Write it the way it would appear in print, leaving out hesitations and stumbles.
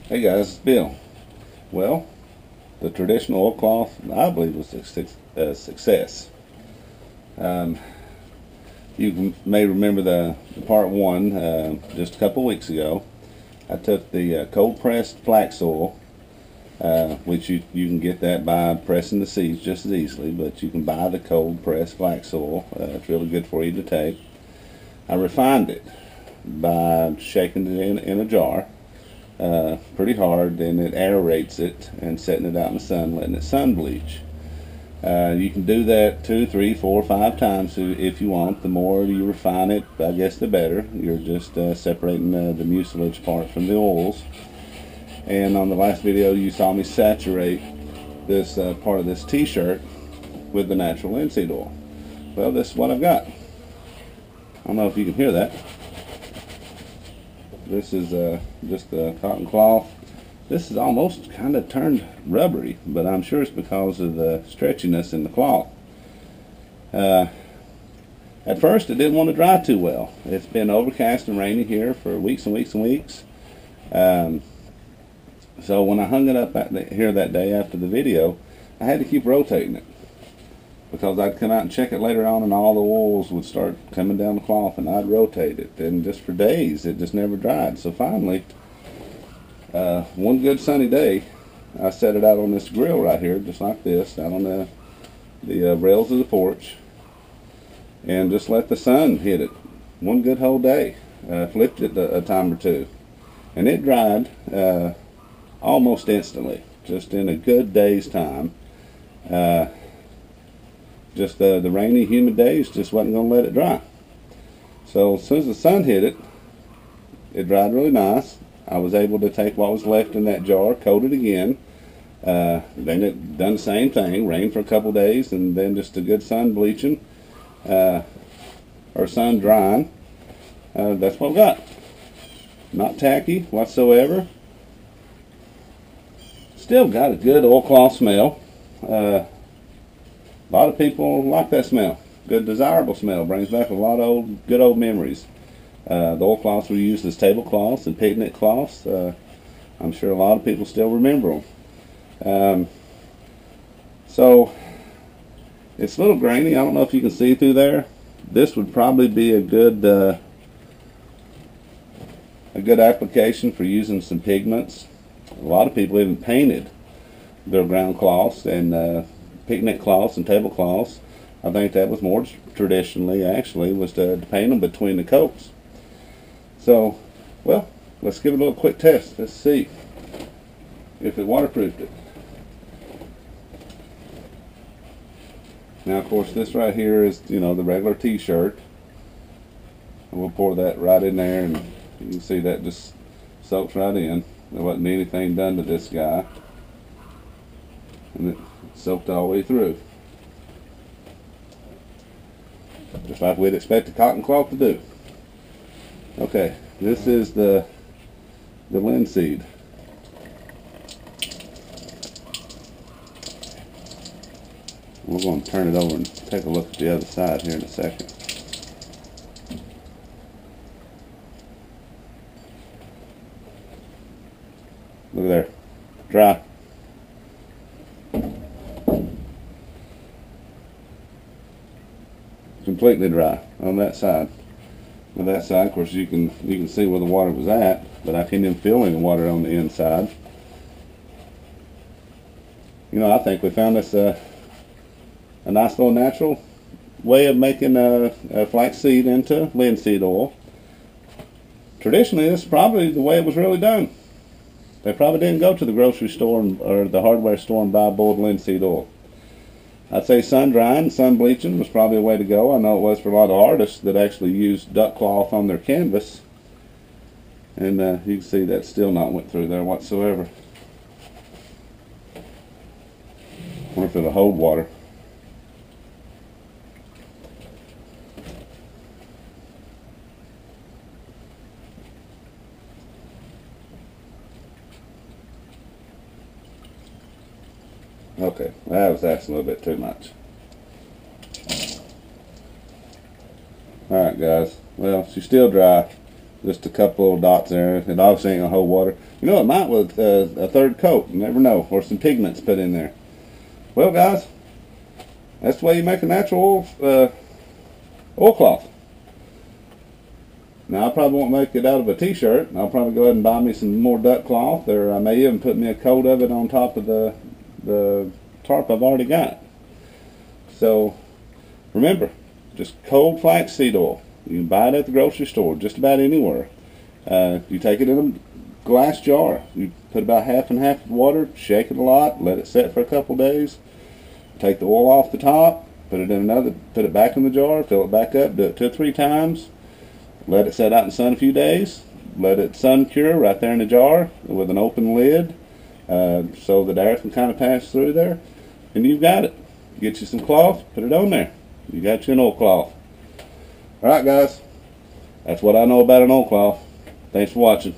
Hey guys, it's Bill. Well, the traditional oilcloth, I believe, was a success. Um, you may remember the part one just a couple weeks ago. I took the cold pressed flax oil, which you can get that by pressing the seeds just as easily, but you can buy the cold pressed flax oil. It's really good for you to take. I refined it by shaking it in a jar pretty hard, and it aerates it and setting it out in the sun, letting it sun bleach. You can do that 2, 3, 4, 5 times if you want. The more you refine it, I guess the better. You're just separating the mucilage part from the oils. And on the last video you saw me saturate this part of this t-shirt with the natural linseed oil. Well, this is what I've got. I don't know if you can hear that. This is just a cotton cloth. This is almost kind of turned rubbery, but I'm sure it's because of the stretchiness in the cloth. At first it didn't want to dry too well. It's been overcast and rainy here for weeks and weeks and weeks. So when I hung it up here that day after the video, I had to keep rotating it, because I'd come out and check it later on and all the oils would start coming down the cloth, and I'd rotate it, and just for days it just never dried. So finally, one good sunny day, I set it out on this grill right here, just like this, out on the rails of the porch, and just let the sun hit it one good whole day. Flipped it a time or two, and it dried almost instantly, just in a good day's time. Just the rainy, humid days just wasn't going to let it dry. So as soon as the sun hit it, it dried really nice. I was able to take what was left in that jar, coat it again. Then it done the same thing, rained for a couple days, and then just a good sun bleaching, or sun drying. That's what we got. Not tacky whatsoever. Still got a good oilcloth smell. A lot of people like that smell. Good, desirable smell. Brings back a lot of good old memories. The oilcloths were used as tablecloths and picnic cloths. I'm sure a lot of people still remember them. So it's a little grainy. I don't know if you can see through there. This would probably be a good application for using some pigments. A lot of people even painted their ground cloths and picnic cloths and tablecloths. I think that was more traditionally, actually, was to paint them between the coats. So, well, let's give it a little quick test. Let's see if it waterproofed it. Now, of course, this right here is, the regular t-shirt. We'll pour that right in there, and you can see that just soaks right in. There wasn't anything done to this guy, and it soaked all the way through, just like we'd expect a cotton cloth to do. Okay, this is the linseed. We're going to turn it over and take a look at the other side here in a second. Look at there, dry. Completely dry on that side. On that side, of course, you can see where the water was at, but I can't even feel any water on the inside. I think we found this a nice little natural way of making a flaxseed into linseed oil. Traditionally, this is probably the way it was really done. They probably didn't go to the grocery store or the hardware store and buy boiled linseed oil. I'd say sun drying, sun bleaching was probably a way to go. I know it was for a lot of artists that actually used duck cloth on their canvas. And you can see that still not went through there whatsoever. I wonder if it'll hold water. Okay, that was asking a little bit too much. Alright guys, well, she's still dry. Just a couple little dots there. It obviously ain't gonna hold water. You know, it might with a third coat. You never know. Or some pigments put in there. Well, guys, that's the way you make a natural oilcloth. Now, I probably won't make it out of a t-shirt. I'll probably go ahead and buy me some more duck cloth, or I may even put me a coat of it on top of the tarp I've already got. So, remember, just cold flaxseed oil. You can buy it at the grocery store, just about anywhere. You take it in a glass jar. You put about half and half of water, shake it a lot, let it set for a couple days. Take the oil off the top, put it back in the jar, fill it back up, do it 2 or 3 times. Let it set out in the sun a few days. Let it sun cure right there in the jar with an open lid, so that air can kind of pass through there. And you've got it. Get you some cloth, put it on there. You got you an oilcloth. Alright guys, that's what I know about an oilcloth. Thanks for watching.